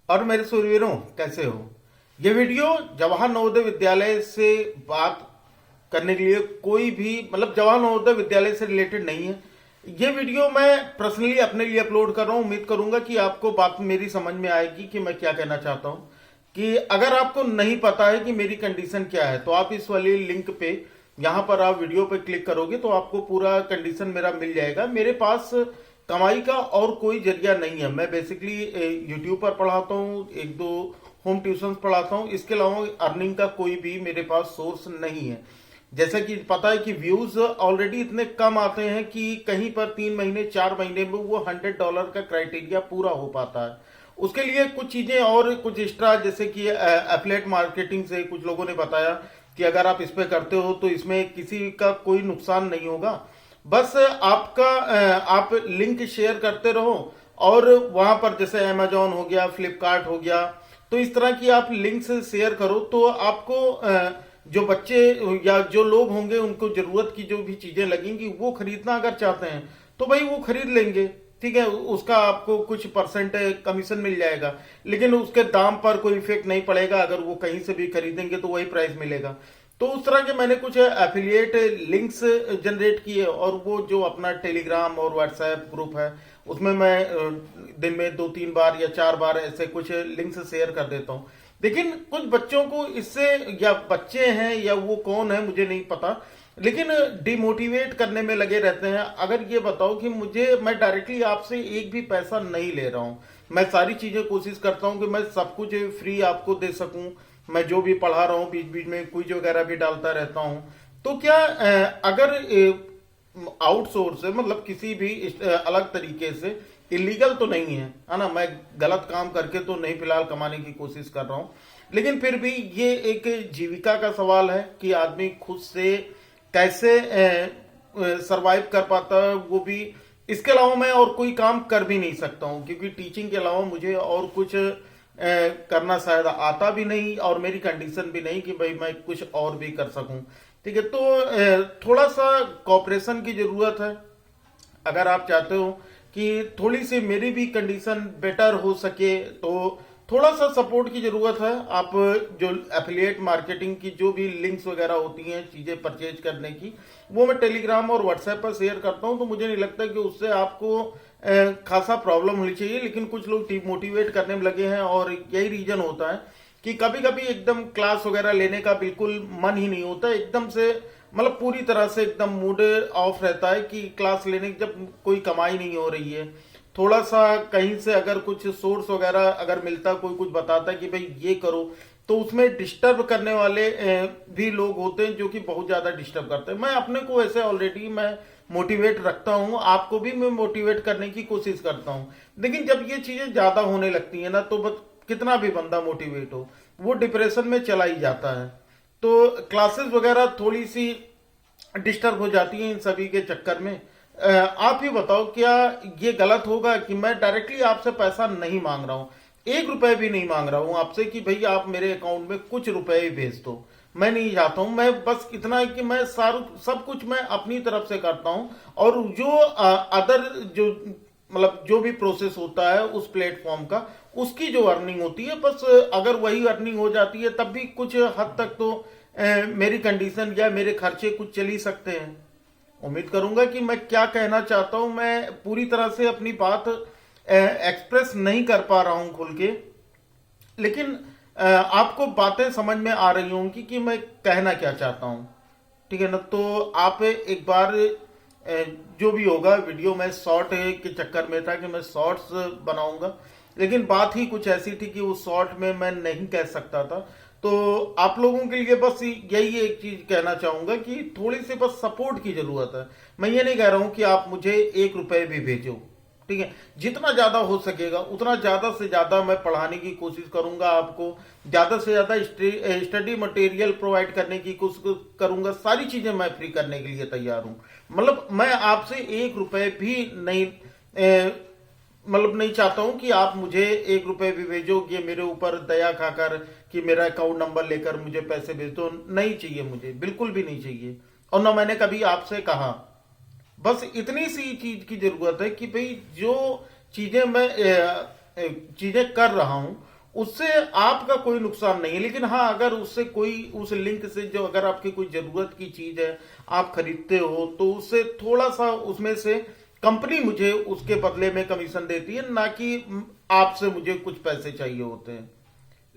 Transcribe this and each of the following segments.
और मेरे सूर्यवीरों, कैसे हो। ये वीडियो जवाहर नवोदय विद्यालय से बात करने के लिए कोई भी जवाहर नवोदय विद्यालय से रिलेटेड नहीं है। ये वीडियो मैं पर्सनली अपने लिए अपलोड कर रहा हूँ। उम्मीद करूंगा कि आपको बात मेरी समझ में आएगी कि मैं क्या कहना चाहता हूँ। कि अगर आपको नहीं पता है कि मेरी कंडीशन क्या है तो आप इस वाली लिंक पे, यहाँ पर आप वीडियो पे क्लिक करोगे तो आपको पूरा कंडीशन मेरा मिल जाएगा। मेरे पास कमाई का और कोई जरिया नहीं है। मैं बेसिकली यूट्यूब पर पढ़ाता हूँ, एक दो होम ट्यूशन पढ़ाता हूँ। इसके अलावा अर्निंग का कोई भी मेरे पास सोर्स नहीं है। जैसा कि पता है कि व्यूज ऑलरेडी इतने कम आते हैं कि कहीं पर 3 महीने 4 महीने में वो $100 का क्राइटेरिया पूरा हो पाता है। उसके लिए कुछ चीजें और कुछ एक्स्ट्रा, जैसे कि एफिलिएट मार्केटिंग से कुछ लोगों ने बताया कि अगर आप इस पे करते हो तो इसमें किसी का कोई नुकसान नहीं होगा। बस आप लिंक शेयर करते रहो और वहां पर जैसे अमेजोन हो गया, फ्लिपकार्ट हो गया, तो इस तरह की आप लिंक्स शेयर करो तो आपको जो बच्चे या जो लोग होंगे उनको जरूरत की जो भी चीजें लगेंगी वो खरीदना अगर चाहते हैं तो भाई वो खरीद लेंगे। ठीक है, उसका आपको कुछ परसेंट कमीशन मिल जाएगा, लेकिन उसके दाम पर कोई इफेक्ट नहीं पड़ेगा। अगर वो कहीं से भी खरीदेंगे तो वही प्राइस मिलेगा। तो उस तरह के मैंने कुछ एफिलिएट लिंक्स जनरेट किए और वो जो अपना टेलीग्राम और व्हाट्सएप ग्रुप है उसमें मैं दिन में 2-3 बार या 4 बार ऐसे कुछ लिंक्स शेयर कर देता हूँ। लेकिन कुछ बच्चों को इससे, या बच्चे हैं या वो कौन है मुझे नहीं पता, लेकिन डिमोटिवेट करने में लगे रहते हैं। अगर ये बताओ कि मैं डायरेक्टली आपसे एक भी पैसा नहीं ले रहा हूं, मैं सारी चीजें कोशिश करता हूं कि मैं सब कुछ फ्री आपको दे सकूं। मैं जो भी पढ़ा रहा हूं बीच बीच में क्विज वगैरह भी डालता रहता हूं। तो क्या अगर आउटसोर्स है, किसी भी अलग तरीके से इलीगल तो नहीं है ना, मैं गलत काम करके तो नहीं फिलहाल कमाने की कोशिश कर रहा हूं, लेकिन फिर भी ये एक जीविका का सवाल है कि आदमी खुद से कैसे सरवाइव कर पाता है वो भी। इसके अलावा मैं और कोई काम कर भी नहीं सकता हूँ क्योंकि टीचिंग के अलावा मुझे और कुछ करना शायद आता भी नहीं और मेरी कंडीशन भी नहीं कि भाई मैं कुछ और भी कर सकूं। ठीक है, तो थोड़ा सा कॉपरेशन की जरूरत है। अगर आप चाहते हो कि थोड़ी सी मेरी भी कंडीशन बेटर हो सके तो थोड़ा सा सपोर्ट की जरूरत है। आप जो एफिलिएट मार्केटिंग की जो भी लिंक्स वगैरह होती हैं चीजें परचेज करने की, वो मैं टेलीग्राम और व्हाट्सएप पर शेयर करता हूं। तो मुझे नहीं लगता कि उससे आपको खासा प्रॉब्लम होनी चाहिए, लेकिन कुछ लोग मोटिवेट करने में लगे हैं और यही रीजन होता है कि कभी कभी एकदम क्लास वगैरह लेने का बिल्कुल मन ही नहीं होता, एकदम से पूरी तरह से एकदम मूड ऑफ रहता है कि क्लास लेने की, जब कोई कमाई नहीं हो रही है। थोड़ा सा कहीं से अगर कुछ सोर्स वगैरह अगर मिलता, कोई कुछ बताता है कि भाई ये करो, तो उसमें डिस्टर्ब करने वाले भी लोग होते हैं जो कि बहुत ज्यादा डिस्टर्ब करते हैं। मैं अपने को ऐसे ऑलरेडी मैं मोटिवेट रखता हूं, आपको भी मैं मोटिवेट करने की कोशिश करता हूं। लेकिन जब ये चीजें ज्यादा होने लगती है ना तो कितना भी बंदा मोटिवेट हो वो डिप्रेशन में चला ही जाता है। तो क्लासेस वगैरह थोड़ी सी डिस्टर्ब हो जाती हैं इन सभी के चक्कर में। आप ही बताओ, क्या ये गलत होगा कि मैं डायरेक्टली आपसे पैसा नहीं मांग रहा हूं, 1 रुपए भी नहीं मांग रहा हूं आपसे कि भाई आप मेरे अकाउंट में कुछ रुपए ही भेज दो। मैं नहीं चाहता हूं। मैं बस इतना है कि मैं सब कुछ मैं अपनी तरफ से करता हूं और जो अदर जो जो भी प्रोसेस होता है उस प्लेटफॉर्म का, उसकी जो अर्निंग होती है, बस अगर वही अर्निंग हो जाती है तब भी कुछ हद तक तो मेरी कंडीशन या मेरे खर्चे कुछ चल ही सकते हैं। उम्मीद करूंगा कि मैं क्या कहना चाहता हूं मैं पूरी तरह से अपनी बात एक्सप्रेस नहीं कर पा रहा हूं खुल के, लेकिन आपको बातें समझ में आ रही होंगी कि मैं कहना क्या चाहता हूं। ठीक है ना, तो आप एक बार जो भी होगा, वीडियो में शॉर्ट के चक्कर में था कि मैं शॉर्ट्स बनाऊंगा, लेकिन बात ही कुछ ऐसी थी कि उस शॉर्ट में मैं नहीं कह सकता था। तो आप लोगों के लिए बस यही एक चीज कहना चाहूंगा कि थोड़ी सी बस सपोर्ट की जरूरत है। मैं ये नहीं कह रहा हूं कि आप मुझे 1 रुपए भी भेजो। ठीक है, जितना ज्यादा हो सकेगा उतना ज्यादा से ज्यादा मैं पढ़ाने की कोशिश करूंगा, आपको ज्यादा से ज्यादा स्टडी मटेरियल प्रोवाइड करने की कोशिश करूंगा। सारी चीजें मैं फ्री करने के लिए तैयार हूं। मैं आपसे 1 रुपए भी नहीं नहीं चाहता हूं कि आप मुझे 1 रुपए भी भेजो, ये मेरे ऊपर दया खाकर कि मेरा अकाउंट नंबर लेकर मुझे पैसे भेज दो। नहीं चाहिए, मुझे बिल्कुल भी नहीं चाहिए, और ना मैंने कभी आपसे कहा। बस इतनी सी चीज की जरूरत है कि भाई जो चीजें मैं चीजें कर रहा हूं उससे आपका कोई नुकसान नहीं है। लेकिन हाँ, अगर उससे कोई उस लिंक से जो अगर आपकी कोई जरूरत की चीज है आप खरीदते हो तो उससे थोड़ा सा उसमें से कंपनी मुझे उसके बदले में कमीशन देती है, ना कि आपसे मुझे कुछ पैसे चाहिए होते हैं।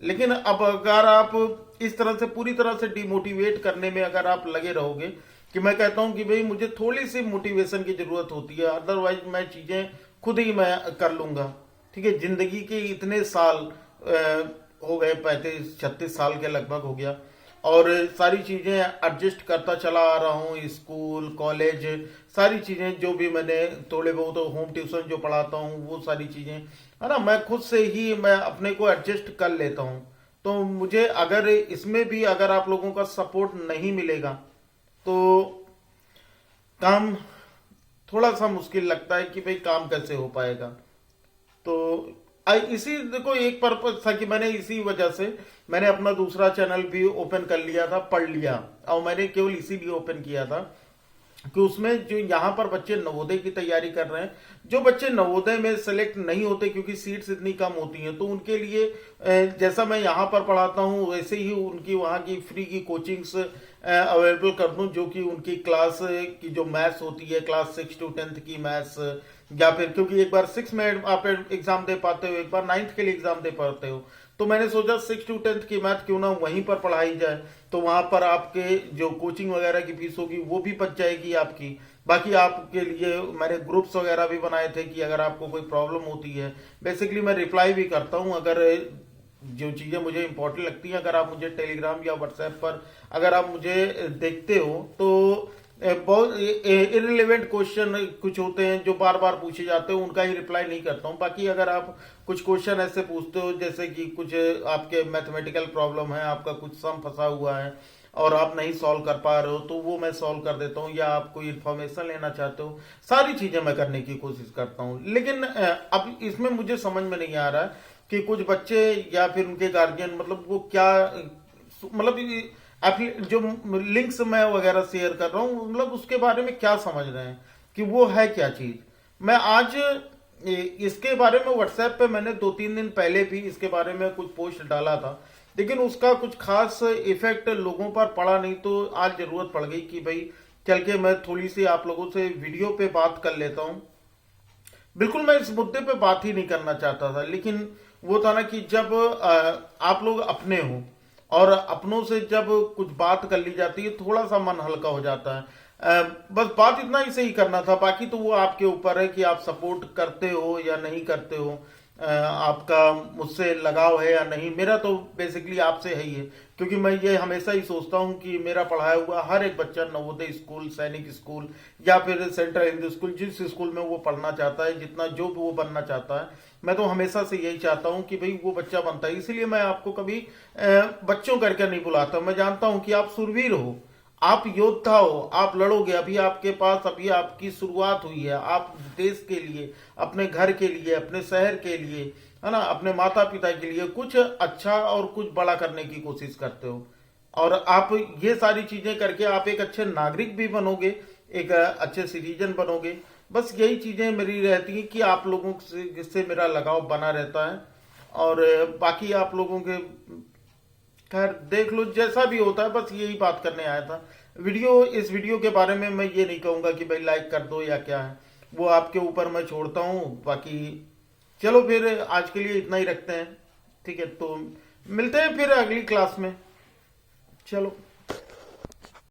लेकिन अब अगर आप इस तरह से पूरी तरह से डिमोटिवेट करने में अगर आप लगे रहोगे, कि मैं कहता हूं कि भाई मुझे थोड़ी सी मोटिवेशन की जरूरत होती है, अदरवाइज मैं चीजें खुद ही मैं कर लूंगा। ठीक है, जिंदगी के इतने साल हो गए, 35-36 साल के लगभग हो गया, और सारी चीजें एडजस्ट करता चला आ रहा हूँ। स्कूल, कॉलेज, सारी चीजें जो भी मैंने थोड़े बहुत होम ट्यूशन जो पढ़ाता हूँ वो सारी चीजें है ना, मैं खुद से ही मैं अपने को एडजस्ट कर लेता हूँ। तो मुझे अगर इसमें भी अगर आप लोगों का सपोर्ट नहीं मिलेगा तो काम थोड़ा सा मुश्किल लगता है कि भाई काम कैसे हो पाएगा। तो इसी देखो एक पर्पज था कि मैंने इसी वजह से मैंने अपना दूसरा चैनल भी ओपन कर लिया था, पढ़ लिया। और मैंने केवल इसीलिए ओपन किया था कि उसमें जो यहाँ पर बच्चे नवोदय की तैयारी कर रहे हैं, जो बच्चे नवोदय में सेलेक्ट नहीं होते क्योंकि सीट्स इतनी कम होती हैं, तो उनके लिए जैसा मैं यहाँ पर पढ़ाता हूँ वैसे ही उनकी वहाँ की फ्री की कोचिंग्स अवेलेबल कर दूं, जो कि उनकी क्लास की जो मैथ्स होती है, क्लास 6 to 10 की मैथ्स, या फिर क्योंकि एक बार 6 में आप एग्जाम दे पाते हो, एक बार 9th के लिए एग्जाम दे पाते हो, तो मैंने सोचा 6 to 10 की मैथ क्यों ना वहीं पर पढ़ाई जाए। तो वहां पर आपके जो कोचिंग वगैरह की फीस होगी वो भी बच जाएगी आपकी। बाकी आपके लिए मैंने ग्रुप्स वगैरह भी बनाए थे कि अगर आपको कोई प्रॉब्लम होती है, बेसिकली मैं रिप्लाई भी करता हूं अगर जो चीजें मुझे इंपॉर्टेंट लगती हैं। अगर आप मुझे टेलीग्राम या व्हाट्सएप पर अगर आप मुझे देखते हो तो बहुत इररिलेवेंट क्वेश्चन कुछ होते हैं जो बार बार पूछे जाते हैं, उनका ही रिप्लाई नहीं करता हूं। बाकी अगर आप कुछ क्वेश्चन ऐसे पूछते हो जैसे कि कुछ आपके मैथमेटिकल प्रॉब्लम है, आपका कुछ सम फंसा हुआ है और आप नहीं सॉल्व कर पा रहे हो, तो वो मैं सॉल्व कर देता हूँ। या आप कोई इन्फॉर्मेशन लेना चाहते हो, सारी चीजें मैं करने की कोशिश करता हूँ। लेकिन अब इसमें मुझे समझ में नहीं आ रहा है कि कुछ बच्चे या फिर उनके गार्जियन मतलब वो क्या मतलब जो लिंक्स मैं वगैरह शेयर कर रहा हूँ मतलब उसके बारे में क्या समझ रहे हैं कि वो है क्या चीज। मैं आज इसके बारे में व्हाट्सएप पे मैंने 2-3 दिन पहले भी इसके बारे में कुछ पोस्ट डाला था, लेकिन उसका कुछ खास इफेक्ट लोगों पर पड़ा नहीं। तो आज जरूरत पड़ गई कि भाई चल के मैं थोड़ी सी आप लोगों से वीडियो पे बात कर लेता हूँ। बिल्कुल मैं इस मुद्दे पे बात ही नहीं करना चाहता था, लेकिन वो था ना कि जब आप लोग अपने हो और अपनों से जब कुछ बात कर ली जाती है थोड़ा सा मन हल्का हो जाता है। बस बात इतना ही सही करना था, बाकी तो वो आपके ऊपर है कि आप सपोर्ट करते हो या नहीं करते हो, आपका मुझसे लगाव है या नहीं। मेरा तो बेसिकली आपसे है ही है, क्योंकि मैं ये हमेशा ही सोचता हूँ कि मेरा पढ़ाया हुआ हर एक बच्चा नवोदय स्कूल, सैनिक स्कूल या फिर सेंट्रल हिंदू स्कूल, जिस स्कूल में वो पढ़ना चाहता है, जितना जो भी वो बनना चाहता है, मैं तो हमेशा से यही चाहता हूँ कि भाई वो बच्चा बनता है। इसलिए मैं आपको कभी बच्चों करके नहीं बुलाता। मैं जानता हूँ कि आप सुरवीर हो, आप योद्धा हो, आप लड़ोगे। अभी आपके पास अभी आपकी शुरुआत हुई है, आप देश के लिए, अपने घर के लिए, अपने शहर के लिए, है ना, अपने माता पिता के लिए कुछ अच्छा और कुछ बड़ा करने की कोशिश करते हो। और आप ये सारी चीजें करके आप एक अच्छे नागरिक भी बनोगे, एक अच्छे सिटीजन बनोगे। बस यही चीजें मेरी रहती हैं कि आप लोगों से जिससे मेरा लगाव बना रहता है। और बाकी आप लोगों के खैर देख लो जैसा भी होता है, बस यही बात करने आया था। इस वीडियो के बारे में मैं ये नहीं कहूंगा कि भाई लाइक कर दो या क्या है, वो आपके ऊपर मैं छोड़ता हूँ। बाकी चलो फिर आज के लिए इतना ही रखते हैं, ठीक है। तो मिलते हैं फिर अगली क्लास में, चलो।